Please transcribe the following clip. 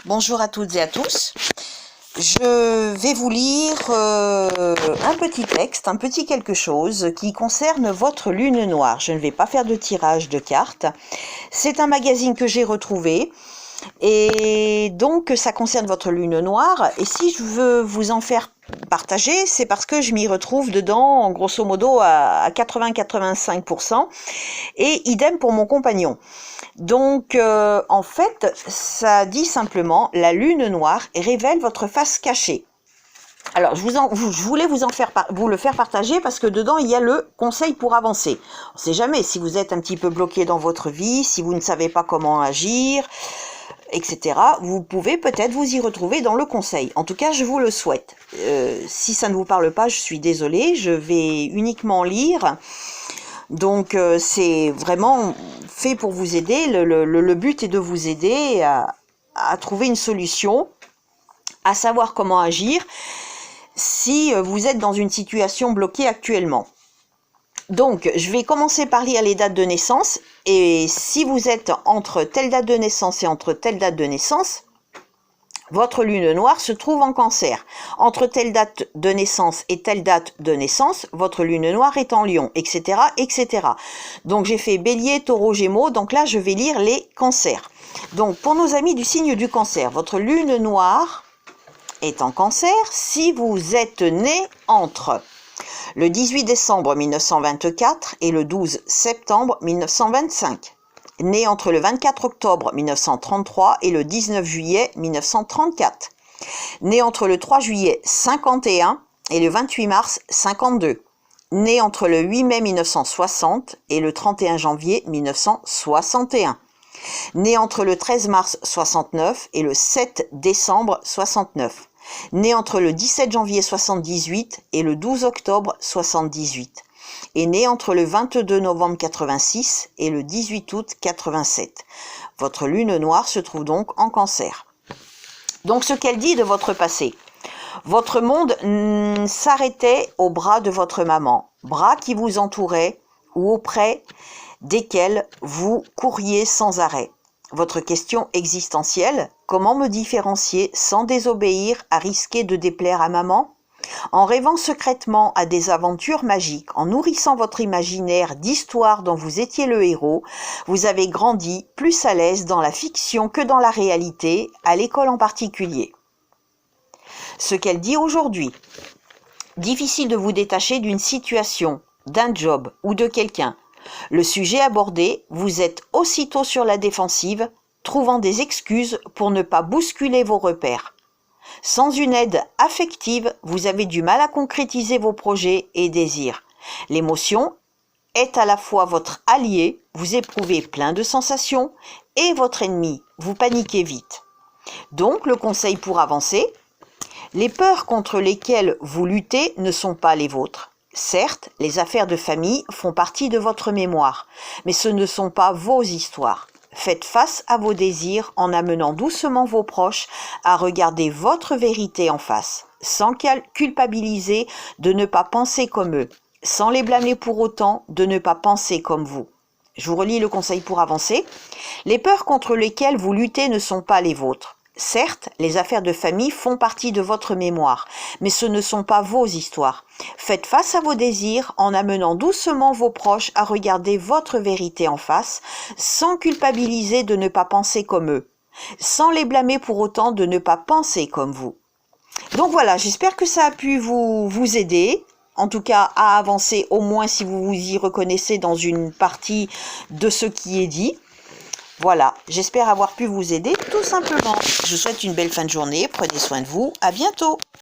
Bonjour à toutes et à tous. Je vais vous lire un petit texte, un petit quelque chose qui concerne votre lune noire. Je ne vais pas faire de tirage de cartes. C'est un magazine que j'ai retrouvé et donc ça concerne votre lune noire. Et si je veux vous en faire partager, c'est parce que je m'y retrouve dedans, grosso modo à 80-85%, et idem pour mon compagnon. Donc, en fait, ça dit simplement « La lune noire révèle votre face cachée ». Alors, je voulais vous le faire partager parce que dedans, il y a le conseil pour avancer. On ne sait jamais si vous êtes un petit peu bloqué dans votre vie, si vous ne savez pas comment agir, etc. Vous pouvez peut-être vous y retrouver dans le conseil. En tout cas, je vous le souhaite. Si ça ne vous parle pas, je suis désolée. Je vais uniquement lire. Donc, c'est vraiment fait pour vous aider. Le but est de vous aider à trouver une solution, à savoir comment agir si vous êtes dans une situation bloquée actuellement. Donc, je vais commencer par lire les dates de naissance. Et si vous êtes entre telle date de naissance et entre telle date de naissance, votre lune noire se trouve en Cancer. Entre telle date de naissance et telle date de naissance, votre lune noire est en Lion, etc., etc. Donc, j'ai fait Bélier, Taureau, Gémeaux. Donc là, je vais lire les Cancers. Donc, pour nos amis du signe du Cancer, votre lune noire est en Cancer si vous êtes né entre le 18 décembre 1924 et le 12 septembre 1925. Né entre le 24 octobre 1933 et le 19 juillet 1934. Né entre le 3 juillet 51 et le 28 mars 52. Né entre le 8 mai 1960 et le 31 janvier 1961. Né entre le 13 mars 69 et le 7 décembre 69. Né entre le 17 janvier 78 et le 12 octobre 78. Et né entre le 22 novembre 86 et le 18 août 87. Votre lune noire se trouve donc en Cancer. Donc ce qu'elle dit de votre passé. Votre monde s'arrêtait au bras de votre maman, bras qui vous entouraient ou auprès desquels vous couriez sans arrêt. Votre question existentielle, comment me différencier sans désobéir à risquer de déplaire à maman ? En rêvant secrètement à des aventures magiques, en nourrissant votre imaginaire d'histoires dont vous étiez le héros, vous avez grandi plus à l'aise dans la fiction que dans la réalité, à l'école en particulier. Ce qu'elle dit aujourd'hui. Difficile de vous détacher d'une situation, d'un job ou de quelqu'un. Le sujet abordé, vous êtes aussitôt sur la défensive, trouvant des excuses pour ne pas bousculer vos repères. Sans une aide affective, vous avez du mal à concrétiser vos projets et désirs. L'émotion est à la fois votre allié, vous éprouvez plein de sensations, et votre ennemi, vous paniquez vite. Donc, le conseil pour avancer, les peurs contre lesquelles vous luttez ne sont pas les vôtres. Certes, les affaires de famille font partie de votre mémoire, mais ce ne sont pas vos histoires. Faites face à vos désirs en amenant doucement vos proches à regarder votre vérité en face, sans culpabiliser de ne pas penser comme eux, sans les blâmer pour autant de ne pas penser comme vous. Je vous relis le conseil pour avancer. Les peurs contre lesquelles vous luttez ne sont pas les vôtres. Certes, les affaires de famille font partie de votre mémoire, mais ce ne sont pas vos histoires. Faites face à vos désirs en amenant doucement vos proches à regarder votre vérité en face, sans culpabiliser de ne pas penser comme eux, sans les blâmer pour autant de ne pas penser comme vous. Donc voilà, j'espère que ça a pu vous aider, en tout cas à avancer, au moins si vous vous y reconnaissez dans une partie de ce qui est dit. Voilà, j'espère avoir pu vous aider tout simplement. Je vous souhaite une belle fin de journée, prenez soin de vous, à bientôt.